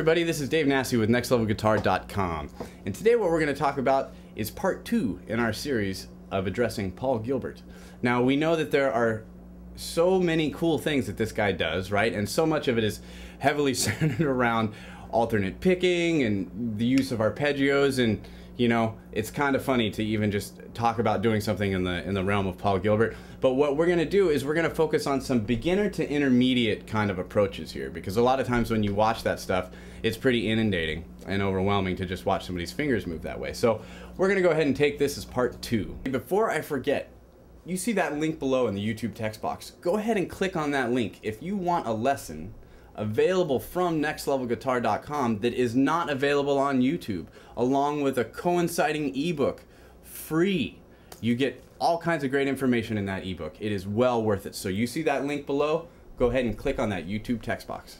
everybody, this is Dave Nassi with nextlevelguitar.com, and today what we're going to talk about is part 2 in our series of addressing Paul Gilbert. Now, we know that there are so many cool things that this guy does, right? And so much of it is heavily centered around alternate picking and the use of arpeggios, and you know, it's kind of funny to even just talk about doing something in the realm of Paul Gilbert. But what we're going to do is we're going to focus on some beginner to intermediate kind of approaches here, because a lot of times when you watch that stuff, it's pretty inundating and overwhelming to just watch somebody's fingers move that way. So we're going to go ahead and take this as part 2. Before I forget, you see that link below in the YouTube text box. Go ahead and click on that link if you want a lesson available from nextlevelguitar.com that is not available on YouTube, along with a coinciding ebook, free. You get all kinds of great information in that ebook. It is well worth it. So you see that link below, go ahead and click on that YouTube text box.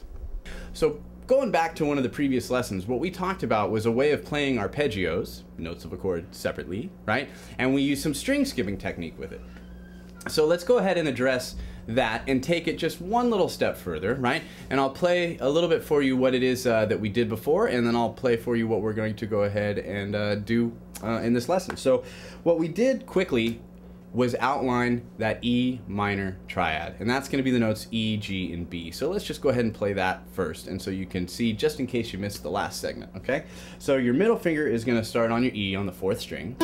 So going back to one of the previous lessons, what we talked about was a way of playing arpeggios, notes of a chord separately, right? And we use some string skipping technique with it. So let's go ahead and address that and take it just one little step further, right? And I'll play a little bit for you what it is that we did before, and then I'll play for you what we're going to go ahead and do in this lesson. So what we did quickly was outline that E minor triad, and that's going to be the notes E, G, and B. So let's just go ahead and play that first, and so you can see, just in case you missed the last segment, okay? So your middle finger is going to start on your E on the 4th string.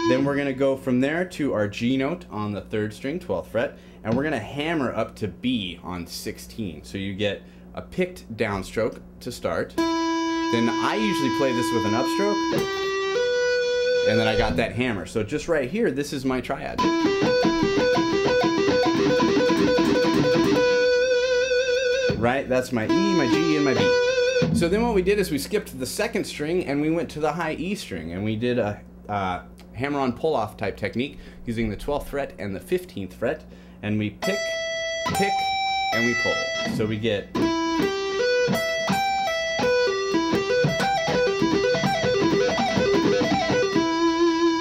Then we're going to go from there to our G note on the 3rd string, 12th fret, and we're going to hammer up to B on 16. So you get a picked downstroke to start. Then I usually play this with an upstroke, and then I got that hammer. So just right here, this is my triad. Right? That's my E, my G, and my B. So then what we did is we skipped the 2nd string and we went to the high E string, and we did a hammer-on pull-off type technique using the 12th fret and the 15th fret, and we pick, and we pull. So we get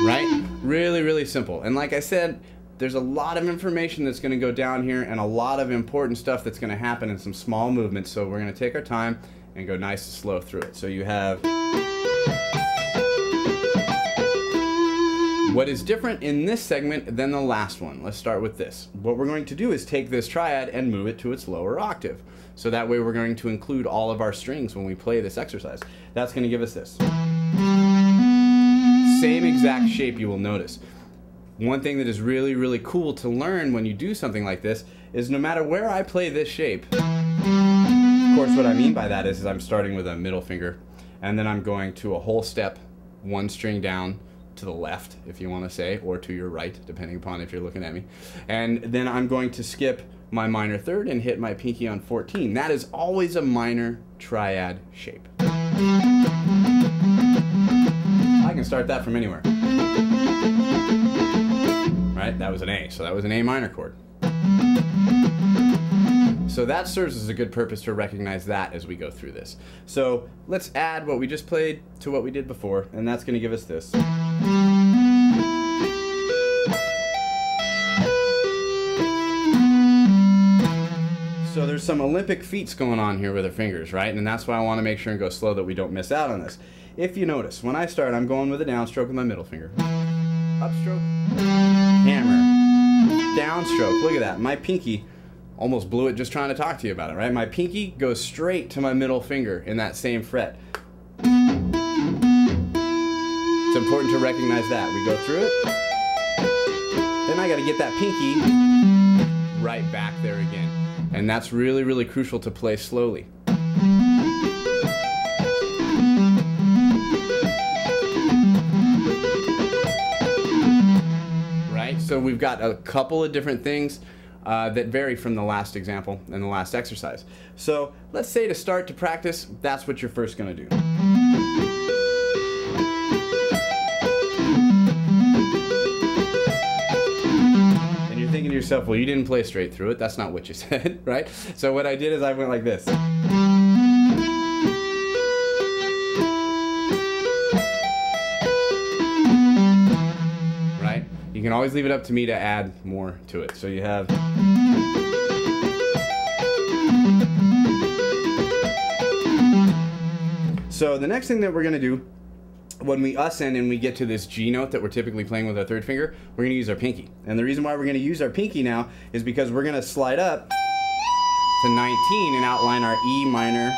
right? Really, really simple. And like I said, there's a lot of information that's going to go down here and a lot of important stuff that's going to happen in some small movements, so we're going to take our time and go nice and slow through it. So you have what is different in this segment than the last one. Let's start with this. What we're going to do is take this triad and move it to its lower octave. So that way we're going to include all of our strings when we play this exercise. That's going to give us this. Same exact shape, you will notice. One thing that is really, really cool to learn when you do something like this is no matter where I play this shape, of course what I mean by that is I'm starting with a middle finger, and then I'm going to a whole step, 1 string down, to the left, if you want to say, or to your right, depending upon if you're looking at me. And then I'm going to skip my minor 3rd and hit my pinky on 14. That is always a minor triad shape. I can start that from anywhere. Right? That was an A, so that was an A minor chord. So that serves as a good purpose to recognize that as we go through this. So let's add what we just played to what we did before, and that's going to give us this. So there's some Olympic feats going on here with our fingers, right? And that's why I want to make sure and go slow that we don't miss out on this. If you notice, when I start, I'm going with a downstroke with my middle finger. Upstroke, hammer, downstroke. Look at that. My pinky almost blew it just trying to talk to you about it, right? My pinky goes straight to my middle finger in that same fret. It's important to recognize that. We go through it. Then I got to get that pinky right back there again. And that's really, really crucial to play slowly. Right? So we've got a couple of different things that vary from the last example and the last exercise. So let's say to start to practice, that's what you're first going to do. And you're thinking to yourself, well, you didn't play straight through it. That's not what you said, right? So what I did is I went like this. Right? You can always leave it up to me to add more to it. So you have So the next thing that we're going to do when we ascend and we get to this G note that we're typically playing with our third finger, we're going to use our pinky. And the reason why we're going to use our pinky now is because we're going to slide up to 19 and outline our E minor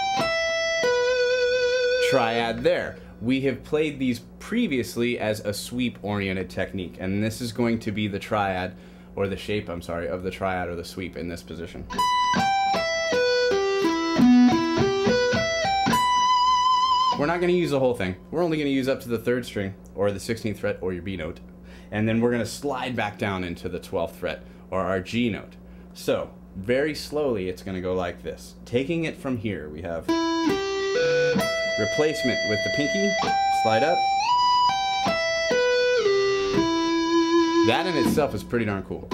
triad there. We have played these previously as a sweep-oriented technique, and this is going to be the triad, or the shape, I'm sorry, of the triad or the sweep in this position. We're not going to use the whole thing. We're only going to use up to the 3rd string, or the 16th fret, or your B note. And then we're going to slide back down into the 12th fret, or our G note. So, very slowly, it's going to go like this. Taking it from here, we have replacement with the pinky, slide up. That in itself is pretty darn cool.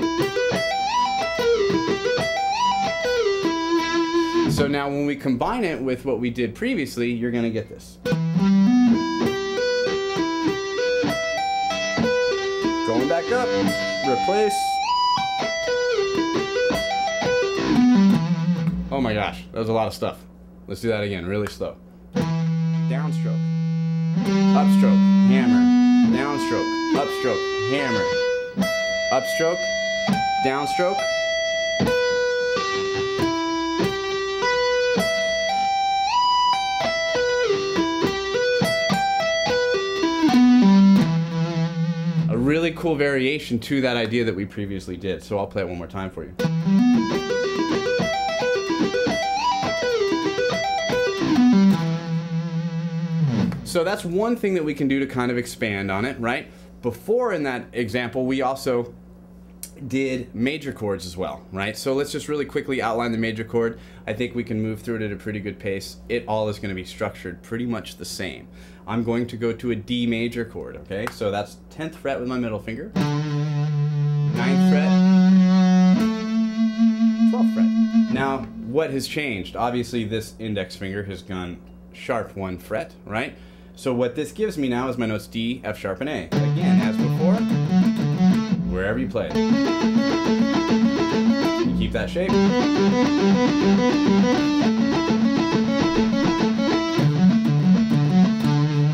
So now when we combine it with what we did previously, you're going to get this. Going back up, replace. Oh my gosh, that was a lot of stuff. Let's do that again, really slow. Downstroke, upstroke, hammer, downstroke, upstroke, hammer, upstroke, downstroke. A really cool variation to that idea that we previously did. So I'll play it one more time for you. So that's one thing that we can do to kind of expand on it, right? Before in that example, we also did major chords as well, right? So let's just really quickly outline the major chord. I think we can move through it at a pretty good pace. It all is going to be structured pretty much the same. I'm going to go to a D major chord, okay? So that's 10th fret with my middle finger, 9th fret, 12th fret. Now, what has changed? Obviously, this index finger has gone sharp 1 fret, right? So what this gives me now is my notes D, F sharp, and A. Again, as before, wherever you play it. You keep that shape.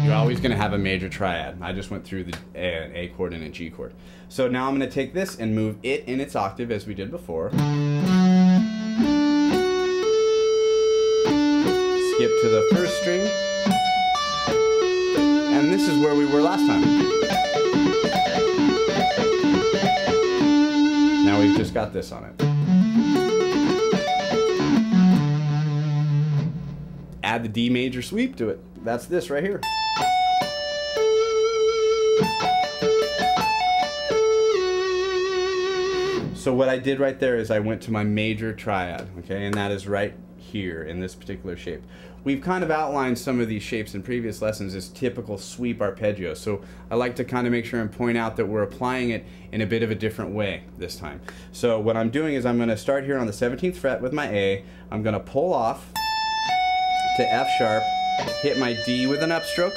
You're always going to have a major triad. I just went through the A chord and a G chord. So now I'm going to take this and move it in its octave as we did before. Skip to the 1st string. And this is where we were last time. Now we've just got this on it. Add the D major sweep to it. That's this right here. So what I did right there is I went to my major triad, okay, and that is right here in this particular shape. We've kind of outlined some of these shapes in previous lessons as typical sweep arpeggios, so I like to kind of make sure and point out that we're applying it in a bit of a different way this time. So what I'm doing is I'm going to start here on the 17th fret with my A, I'm going to pull off to F sharp, hit my D with an upstroke,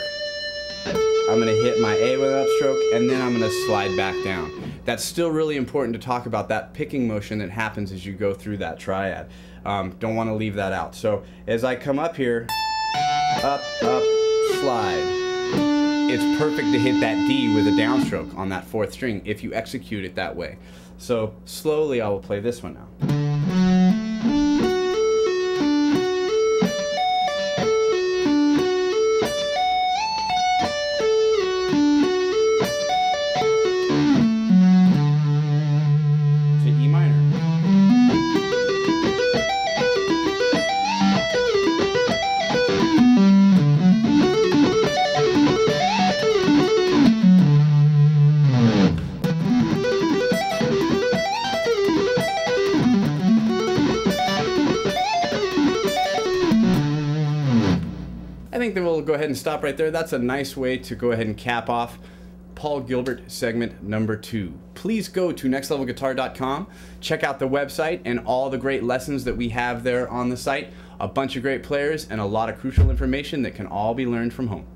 I'm going to hit my A with an upstroke, and then I'm going to slide back down. That's still really important to talk about, that picking motion that happens as you go through that triad. Don't want to leave that out. So as I come up here, up, up, slide, it's perfect to hit that D with a downstroke on that 4th string if you execute it that way. So slowly I will play this one now. I think that we'll go ahead and stop right there. That's a nice way to go ahead and cap off Paul Gilbert segment number 2. Please go to nextlevelguitar.com, check out the website and all the great lessons that we have there on the site, a bunch of great players and a lot of crucial information that can all be learned from home.